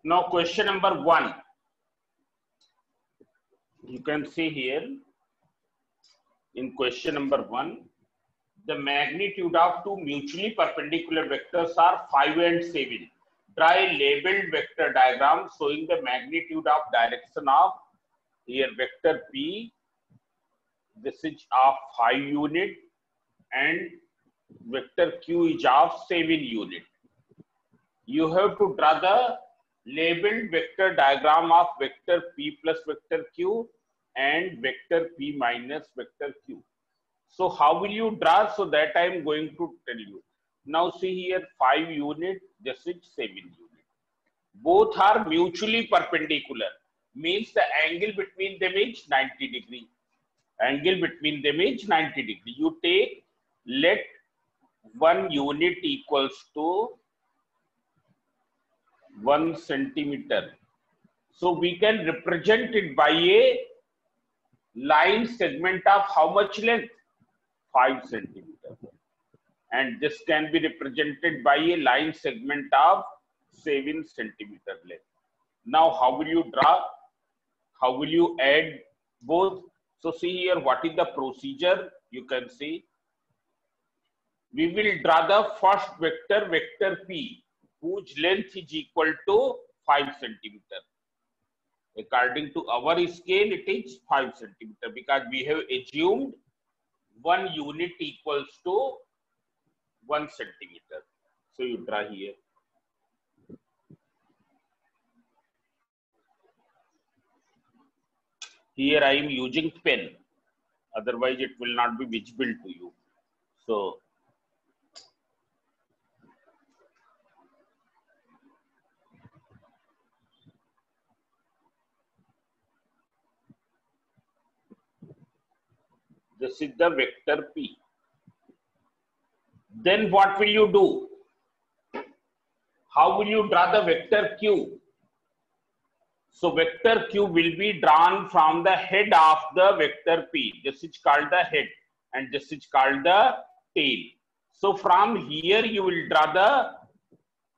Now question number 1. You can see here in question number 1, the magnitude of two mutually perpendicular vectors are 5 and 7. Draw a labeled vector diagram showing the magnitude of direction of here vector P. This is of 5 unit and vector Q is of 7 unit. You have to draw the labeled vector diagram of vector P plus vector Q and vector P minus vector Q. So how will you draw? So that I am going to tell you. Now see here 5 unit, this is 7 unit. Both are mutually perpendicular. Means the angle between them is 90 degree. Angle between them is 90 degree. You take, let 1 unit equals to 1 centimeter. So we can represent it by a line segment of how much length? 5 centimeter. And this can be represented by a line segment of 7 centimeter length. Now how will you draw? How will you add both? So see here what is the procedure. You can see we will draw the first vector, vector P, whose length is equal to 5 centimeter. According to our scale, it is 5 centimeter because we have assumed 1 unit equals to 1 centimeter. So you draw here. Here I am using pen, otherwise it will not be visible to you. So this is the vector P. Then what will you do? How will you draw the vector Q? So vector Q will be drawn from the head of the vector P. This is called the head and this is called the tail. So from here you will draw the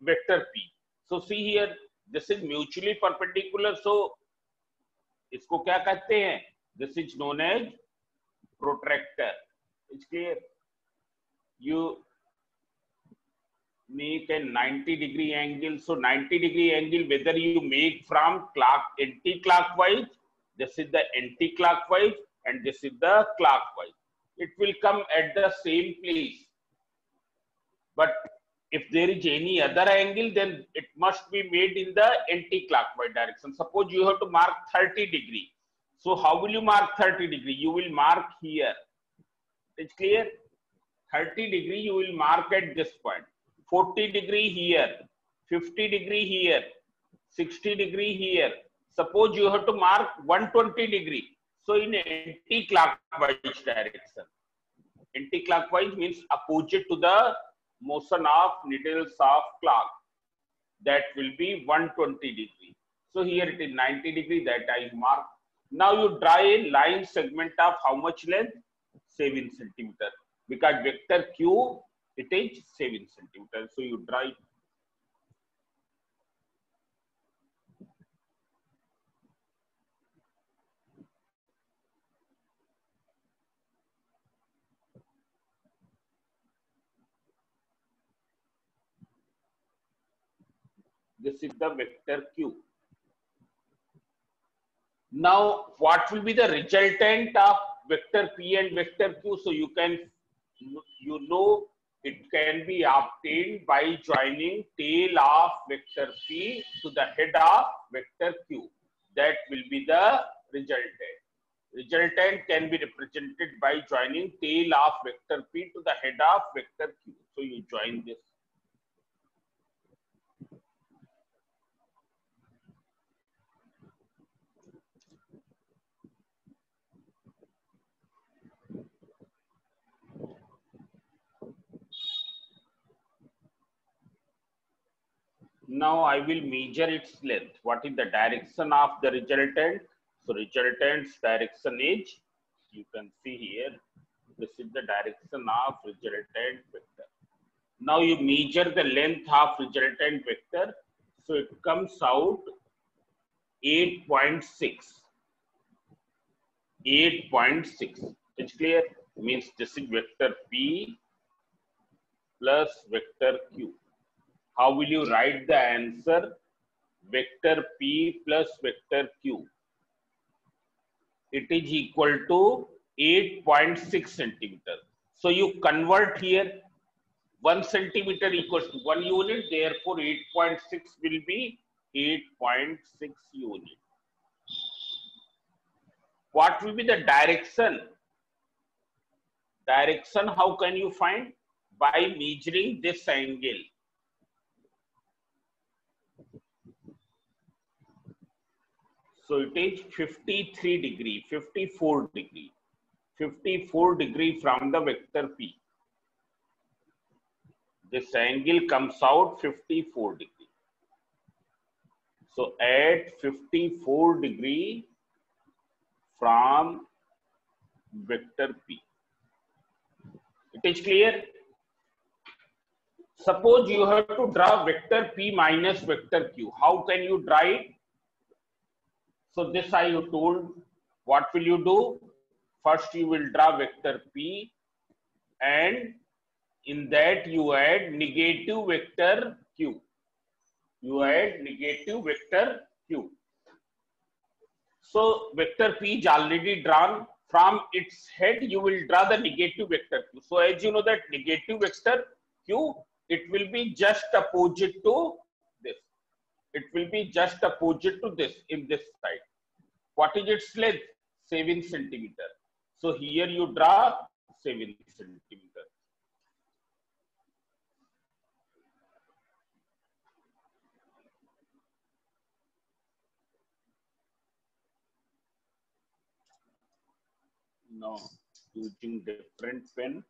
vector P. So see here, this is mutually perpendicular. So इसको क्या कहते हैं? This is known as protractor. It's clear. You make a 90 degree angle. So 90 degree angle, whether you make from anti-clockwise, this is the anti-clockwise and this is the clockwise. It will come at the same place. But if there is any other angle, then it must be made in the anti-clockwise direction. Suppose you have to mark 30 degree. So how will you mark 30 degree? You will mark here. It's clear? 30 degree you will mark at this point. 40 degree here, 50 degree here, 60 degree here. Suppose you have to mark 120 degree. So in anti-clockwise direction. Anti-clockwise means opposite to the motion of needles of clock. That will be 120 degree. So here it is 90 degree that I mark. Now you draw a line segment of how much length? 7 centimeter. Because vector Q, it is 7 centimeter. So you draw it. This is the vector Q. Now, what will be the resultant of vector P and vector Q? So you can, it can be obtained by joining tail of vector P to the head of vector Q. That will be the resultant. Resultant can be represented by joining tail of vector P to the head of vector Q. So you join this. Now I will measure its length. What is the direction of the resultant? So resultant's direction is, you can see here, This is the direction of resultant vector. Now you measure the length of resultant vector. So it comes out 8.6. 8.6. It's clear? Means this is vector P plus vector Q. How will you write the answer? Vector P plus vector Q. It is equal to 8.6 centimeter. So you convert here 1 centimeter equals to 1 unit. Therefore, 8.6 will be 8.6 unit. What will be the direction? Direction, how can you find? By measuring this angle. So it is 53 degree, 54 degree. 54 degree from the vector P. This angle comes out 54 degree. So at 54 degree from vector P. It is clear? Suppose you have to draw vector P minus vector Q. How can you draw it? So this I told. What will you do? First you will draw vector P, and in that you add negative vector Q. You add negative vector Q. So vector P is already drawn. From its head you will draw the negative vector Q. So as you know that negative vector Q, it will be just opposite to this. It will be just opposite to this in this side. What is its length? 7 centimeter. So here you draw 7 centimeter. Now using different pen.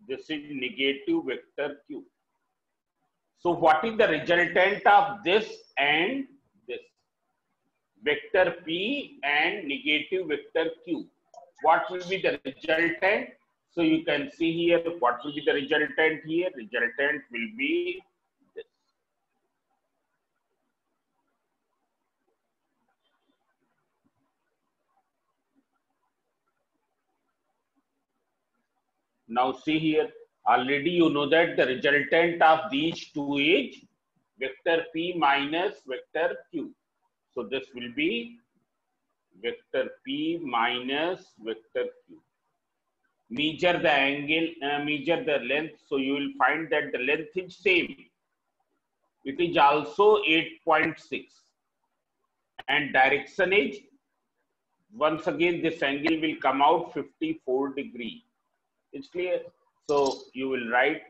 This is negative vector Q. So what is the resultant of this and this? Vector P and negative vector Q. What will be the resultant? So you can see here what will be the resultant here. Resultant will be this. Now see here, already you know that the resultant of these two is vector P minus vector Q. So this will be vector P minus vector Q. Measure the angle, measure the length. So you will find that the length is same. It is also 8.6. And direction is, once again, this angle will come out 54 degree. It's clear? So you will write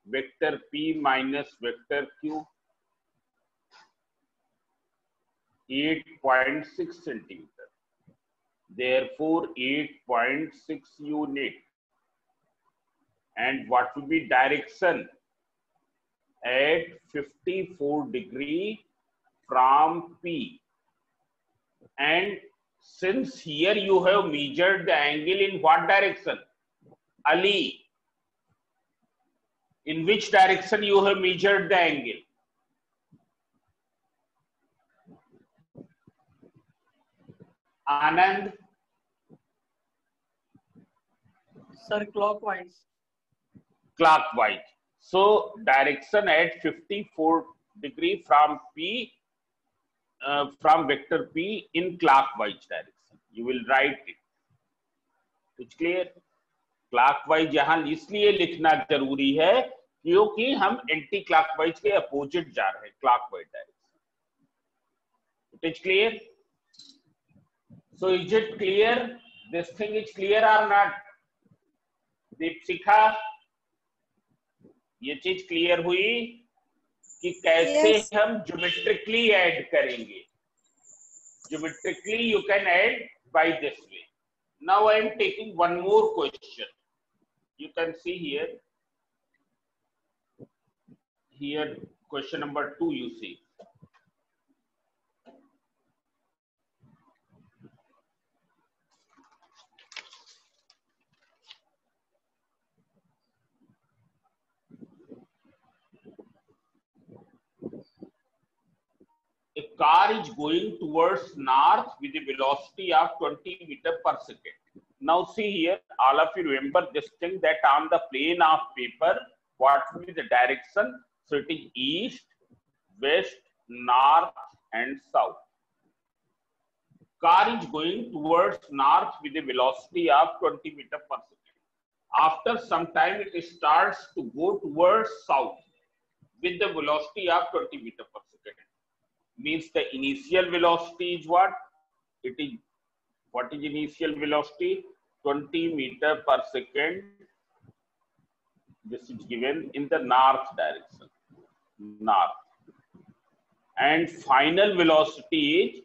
vector P minus vector Q, 8.6 centimeter. Therefore, 8.6 unit. And what will be direction? At 54 degree from P. And since here you have measured the angle in what direction? Ali, in which direction you have measured the angle? Anand? Sir, clockwise. Clockwise. So direction at 54 degree from P, from vector P in clockwise direction. You will write it. It's clear? Clockwise यहां इसलिए लिखना जरूरी है क्योंकि हम anti clockwise के opposite जा रहे हैं, clockwise direction. It is clear? So is it clear? This thing is clear और नॉट? दीपशिखा, ये चीज क्लियर हुई कि कैसे हम ज्योमेट्रिकली ऐड करेंगे? Geometrically you can add by this way. Now I am taking one more question. You can see here here question number 2 you see. A car is going towards north with a velocity of 20 meters per second. Now see here, all of you remember this thing that on the plane of paper, what will be the direction? So it is east, west, north and south. Car is going towards north with a velocity of 20 meters per second. After some time, it starts to go towards south with the velocity of 20 meters per second. Means the initial velocity is what? What is initial velocity? 20 meters per second. This is given in the north direction. North. And final velocity is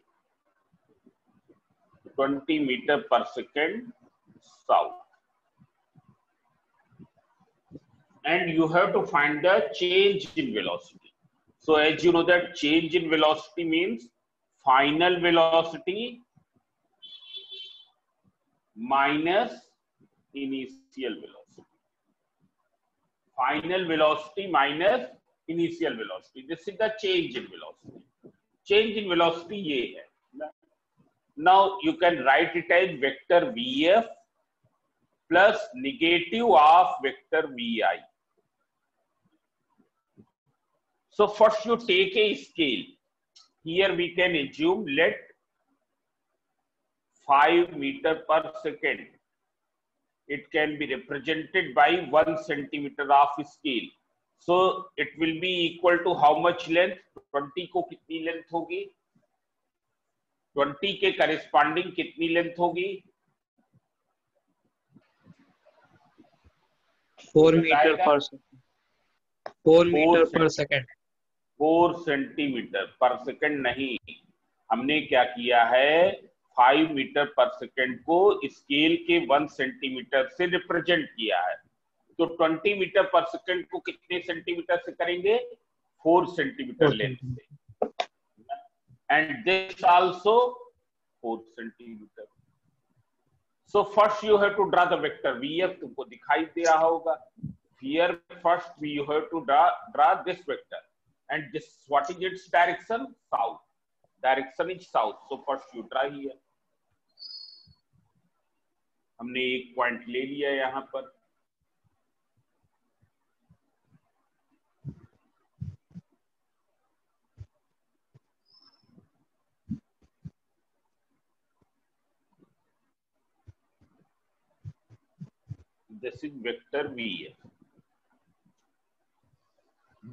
20 meters per second south. And you have to find the change in velocity. So as you know that change in velocity means final velocity minus initial velocity. Final velocity minus initial velocity. This is the change in velocity. Change in velocity ये है. Now you can write it as vector Vf plus negative of vector Vi. So first you take a scale. Here we can assume let 5 meters per second. It can be represented by 1 centimeter of scale. So it will be equal to how much length? 20 को कितनी length होगी? 20 के corresponding कितनी length होगी? 4 meters per second. 4 meters per second. 4 centimetre पर second नहीं, हमने क्या किया है 5 मीटर पर सेकंड को स्केल के 1 सेंटीमीटर से रिप्रेजेंट किया है. तो 20 मीटर पर सेकंड को कितने सेंटीमीटर से करेंगे? 4 सेंटीमीटर लेंथ से. And this also 4 centimetre. So first you have to draw the vector Vf. तुमको दिखाई दे रहा होगा. Here first you have to draw this vector. And this, what is its direction? South. Direction is south. So first you draw here. हमने एक point ले लिया यहाँ पर. This is vector Vf.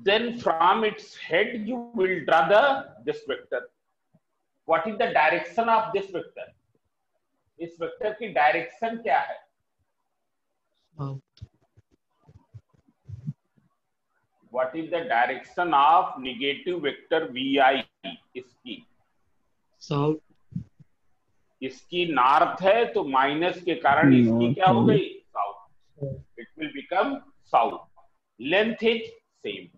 Then from its head you will draw this vector. What is the direction of this vector? इस vector की direction क्या है? What is the direction of negative vector Vi? इसकी South. इसकी north है तो minus के कारण इसकी क्या हो गई? South. It will become south. Length is same.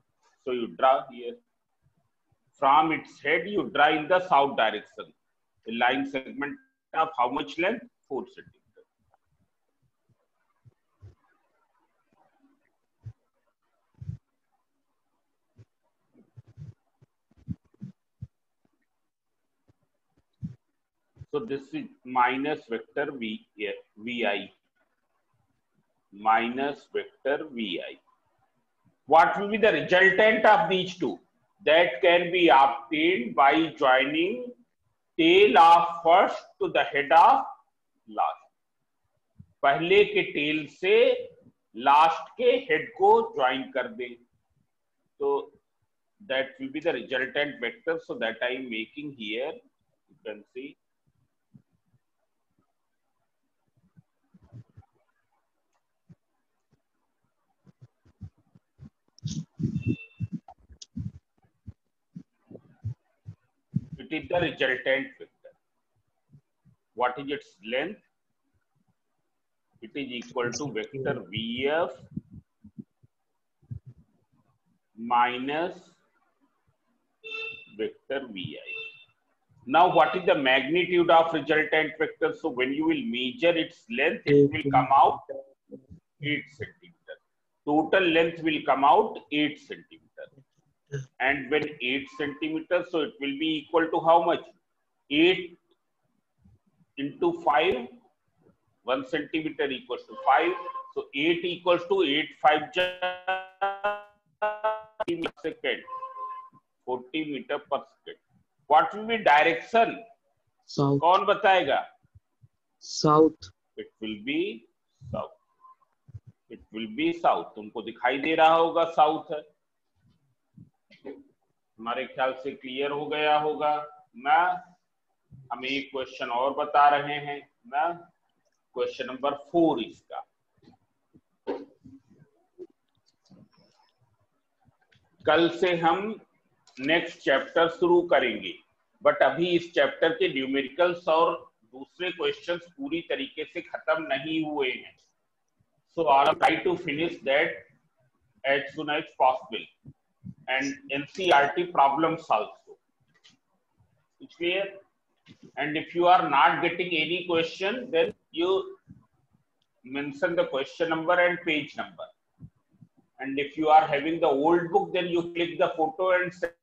So you draw here. From its head, you draw in the south direction. A line segment of how much length? 4 centimeters. So this is minus vector Vi. Minus vector Vi. What will be the resultant of these two? That can be obtained by joining tail of first to the head of last. पहले के tail से last के head को join कर दें. So that will be the resultant vector. So that I am making here. You can see. It is the resultant vector. What is its length? It is equal to vector Vf minus vector vi. Now what is the magnitude of resultant vector? So when you will measure its length, it will come out 8 centimeter. Total length will come out 8 centimeter. And when 8 centimeter, so it will be equal to how much? 8 into 5, 1 centimeter equals to 5. So 8 equals to 8, 5 second, 40 meter per second. What will be direction? South. कौन बताएगा? South. It will be south. It will be south. तुमको दिखाई दे रहा होगा south है. हमारे ख्याल से क्लियर हो गया होगा ना. हम एक क्वेश्चन और बता रहे हैं ना. क्वेश्चन नंबर 4 इसका. कल से हम नेक्स्ट चैप्टर शुरू करेंगे, बट अभी इस चैप्टर के न्यूमेरिकल्स और दूसरे क्वेश्चंस पूरी तरीके से खत्म नहीं हुए हैं. So I try to finish that as soon as possible and NCERT problems also. It's clear? And if you are not getting any question, then you mention the question number and page number. And if you are having the old book, then you click the photo and send.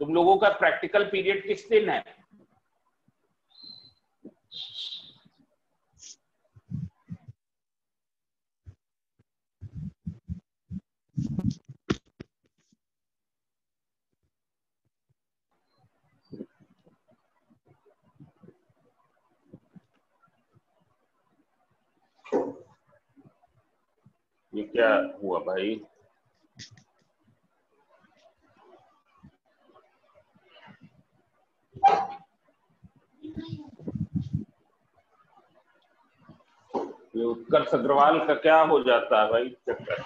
तुम लोगों का practical period किस दिन है? ये क्या हुआ भाई? ये उत्कर्ष अग्रवाल का क्या हो जाता है भाई? चक्कर.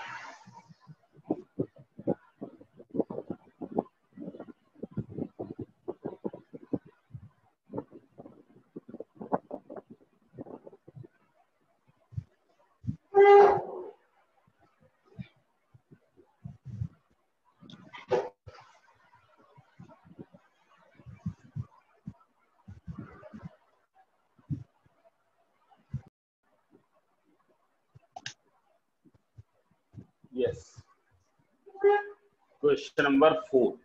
Yes. Question number 4.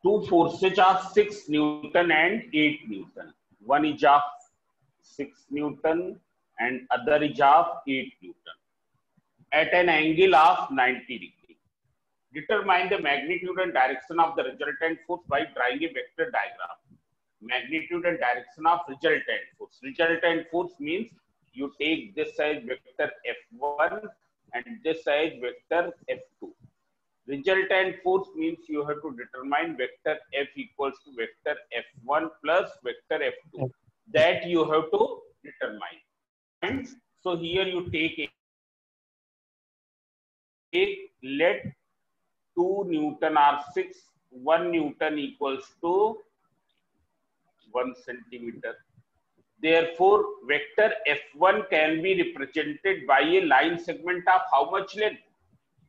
Two forces of 6 Newton and 8 Newton. One is of 6 Newton and other is of 8 Newton. At an angle of 90 degree. Determine the magnitude and direction of the resultant force by drawing a vector diagram. Magnitude and direction of resultant force. Resultant force means you take this as vector F1 and this as vector F2. Resultant force means you have to determine vector F equals to vector F1 plus vector F2. That you have to determine. And so here you take let 2 Newton are 6, 1 Newton equals to 1 centimeter. Therefore, vector F1 can be represented by a line segment of how much length?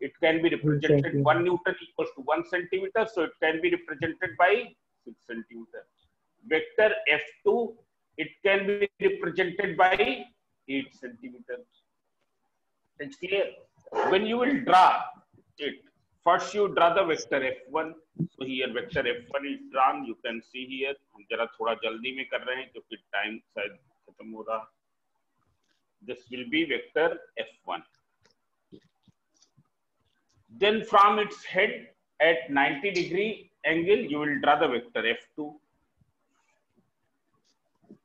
It can be represented 1 Newton equals to 1 centimeter. So it can be represented by 6 centimeter. Vector F2, it can be represented by 8 centimeters. It's clear? When you will draw it, first you draw the vector F1. So here vector F1 is drawn. You can see here. हम जरा थोड़ा जल्दी में कर रहे हैं क्योंकि time शायद खत्म हो रहा. This will be vector F1. Then from its head at 90 degree angle, you will draw the vector F2.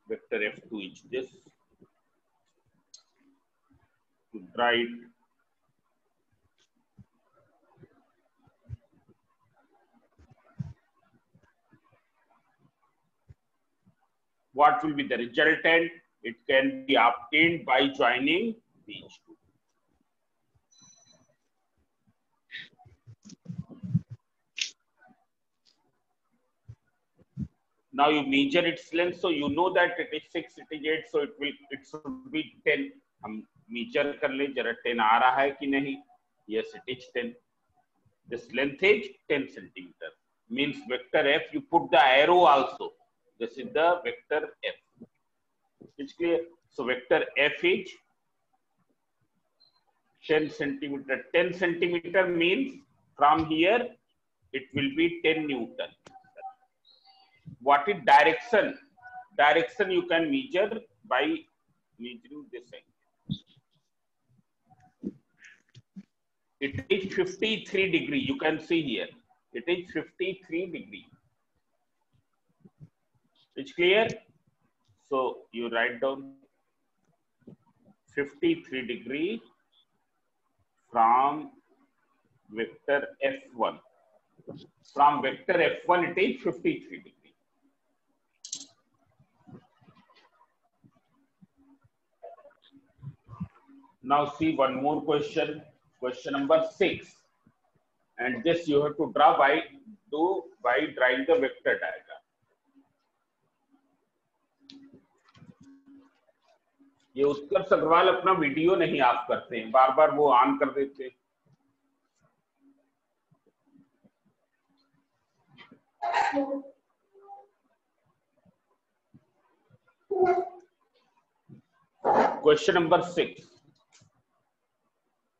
Vector F2 is this. To draw it. what will be the resultant? It can be obtained by joining these two. Now you measure its length, so you know that it is 6, it is 8, so it should be 10. हम measure कर ले जरा 10 आ रहा है कि नहीं? Yes, it is 10. This length is 10 centimeter. Means vector F. You put the arrow also. This is the vector F. It's clear. So vector F is 10 centimeter. 10 centimeter means from here it will be 10 Newton. What is direction? Direction you can measure by measuring this angle. It is 53 degree. You can see here. It is 53 degree. It's clear? So you write down 53 degree from vector F1. From vector F1 it is 53 degree. Now see one more question. Question number 6. And this you have to draw by drawing the vector diagram. ये उत्कर्ष अग्रवाल अपना video नहीं of करते हैं, बार बार वो on कर देते हैं. Question number 6.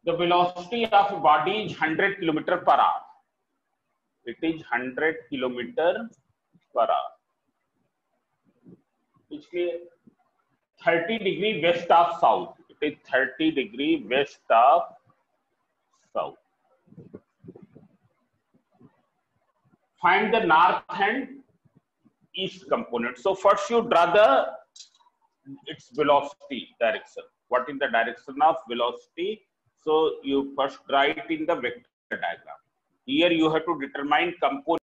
The velocity of a body is 100 km per hour. It is 100 km per hour. इसलिए 30 degree west of south. It is 30 degree west of south. Find the north and east component. So first you draw its velocity direction. What is the direction of velocity? So you first draw it in the vector diagram. Here you have to determine component.